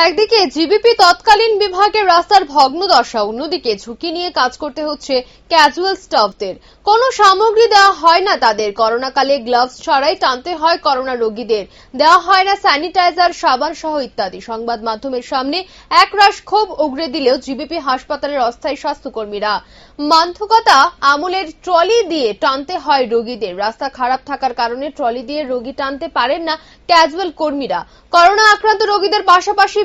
একদিকে জিবিপি তৎকালীন বিভাগের রাস্তার ভগ্নদশা, অন্যদিকে ঝুঁকি নিয়ে কাজ করতে হচ্ছে ক্যাজুয়াল স্টাফদের। কোনো সামগ্রী দেওয়া হয় না তাদের। করোনাকালে গ্লাভস ছাড়াই টানতে হয় করোনা রোগীদের, দেওয়া হয় না স্যানিটাইজার, সাবান সহ ইত্যাদি। সংবাদ মাধ্যমের সামনে একরাশ ক্ষোভ উগরে দিলেও জিবিপি হাসপাতালের অস্থায়ী স্বাস্থ্যকর্মীরা। মান্থকতা আমলের ট্রলি দিয়ে টানতে হয় রোগীদের। রাস্তা খারাপ থাকার কারণে ট্রলি দিয়ে রোগী টানতে পারেন না ক্যাজুয়াল কর্মীরা। করোনা আক্রান্ত রোগীদের পাশাপাশি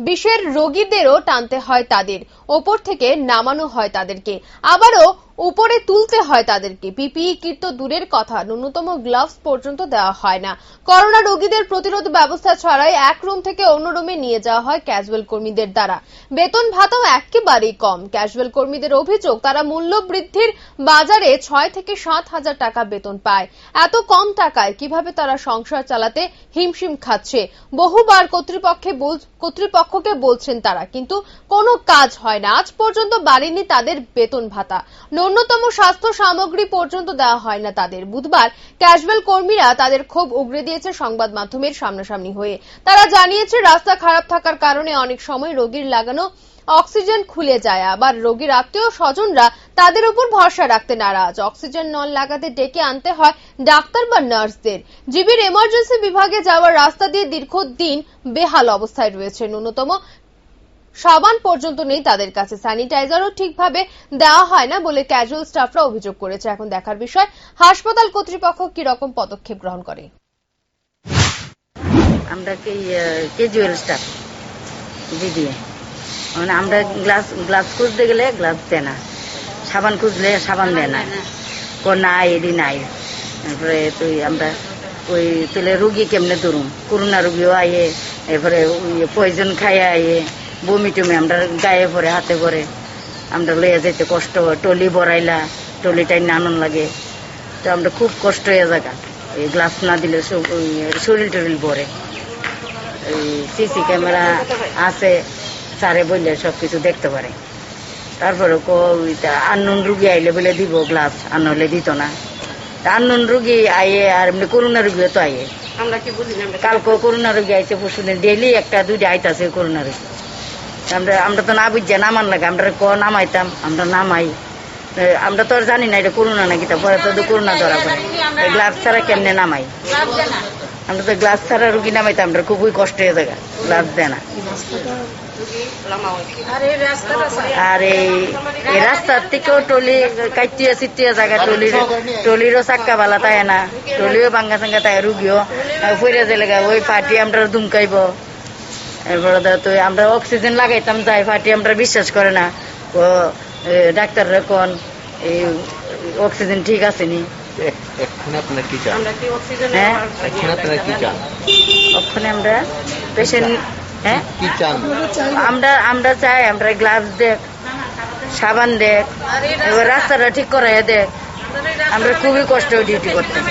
বিষের রোগীদেরও টানতে হয় তাদের। ওপর থেকে নামানো হয় তাদেরকে, আবারও উপরে তুলতে হয় তাদেরকে। পিপিই কিট তো দূরের কথা, ন্যূনতম গ্লাভস পর্যন্ত দেওয়া হয় না। করোনা রোগীদের প্রতিরোধ ব্যবস্থা ছাড়াই এক রুম থেকে অন্য রুমে নিয়ে যাওয়া হয় ক্যাজুয়াল কর্মীদের দ্বারা। বেতন ভাতাও একেবারেই কম। ক্যাজুয়াল কর্মীদের অভিযোগ, তারা মূল্য বৃদ্ধির বাজারে 6 থেকে 7 হাজার টাকা বেতন পায়। এত কম টাকায় কিভাবে তারা সংসার চালাতে হিমশিম খাচ্ছে। বহুবার কর্তৃপক্ষকে বলছেন তারা, কিন্তু কোনো কাজ হয় না। আজ পর্যন্ত বাড়েনি তাদের বেতন ভাতা, ন্যূনতম স্বাস্থ্য সামগ্রী পর্যন্ত দেওয়া হয় না তাদের। বুধবার ক্যাজুয়াল কর্মীরা তাদের ক্ষোভ উগরে দিয়েছে সংবাদ মাধ্যমের সামনাসামনি হয়ে। তারা জানিয়েছে, রাস্তা খারাপ থাকার কারণে অনেক সময় রোগীর লাগানো অক্সিজেন খুলে যায়, আবার রোগীর আত্মীয় স্বজনরা তাদের উপর ভরসা রাখতে নারাজ। অক্সিজেন নল লাগাতে ডেকে আনতে হয় ডাক্তার বা নার্সদের। জিবির এমার্জেন্সি বিভাগে যাওয়ার রাস্তা দিয়ে দীর্ঘদিন বেহাল অবস্থায় রয়েছে। ন্যূনতম সাবান পর্যন্ত নেই তাদের কাছে। স্যানিটাইজারও ঠিকভাবে দেওয়া হয় না বলে ক্যাজুয়াল স্টাফরা অভিযোগ করেছে। এখন দেখার বিষয় হাসপাতাল কর্তৃপক্ষ কি রকম পদক্ষেপ গ্রহণ করে। আমরা ক্যাজুয়াল স্টাফ দিদি, মানে আমরা গ্লাভস খুঁজতে গেলে গ্লাভস দেয় না, সাবান খুঁজলে সাবান দেয় না, নাই এডি নাই। তারপরে আমরা ওই তুলে রুগী কেমনে ধরুম, করোনা রুগীও আইয়ে, এরপরে পয়জন খাইয়ে আইয়ে, বমি টমি আমরা গায়ে পরে হাতে পরে আমরা লইয়া যেতে কষ্ট হয়। টলি বড়াইলা টলিটাই নানন লাগে, তো আমরা খুব কষ্ট হয়ে জায়গা। এই গ্লাভস না দিলে শরীর টরিল পরে। এই সিসি ক্যামেরা আছে, স্যারে বললে সবকিছু দেখতে পারে। তারপরে আননোন রুগী আইলে বলে দিব গ্লাভস, আর নইলে দিত না। আননোন রুগী আইয়ে, আর এমনি করোনা রুগীও তো আইয়ে। কালকে করোনা রুগী আইছে, পরশুদিন ডেইলি একটা দুইটা আইতাছে করোনা রুগী। আমরা তো না বুঝছি নামান লাগে, আমরা নামাইতাম, আমরা নামাই। আমরা তো আর জানি না এটা করোনা নাকি, তারপরে তো করোনা ধরা পড়ে। গ্লাভস ছাড়া কেমনে নামাই, আমরা তো গ্লাভস ছাড়া রুগী নামাইতাম, আমরা খুবই কষ্ট হয়ে যায়, গ্লাভস দেয় না। আর এই রাস্তার থেকেও টলি কাটিয়া চিটিয়া জায়গা, টলিরও চাক্কা বালা তাই না, টলিও ভাঙ্গা চাঙ্গা তাই, রুগীও ফিরে যাইলে ওই পার্টি আমরা দুমকাইব। এরপরে তো আমরা অক্সিজেন লাগাইতাম যাই, পার্টি আমরা বিশ্বাস করে না। ও ডাক্তাররা কোন এই অক্সিজেন ঠিক আছে নি। ওখানে আমরা পেশেন্ট আমরা চাই আমরা গ্লাভস দেখ, সাবান দেখ, এবার রাস্তাটা ঠিক করাই দেখ। আমরা খুবই কষ্ট ডিউটি করতাম।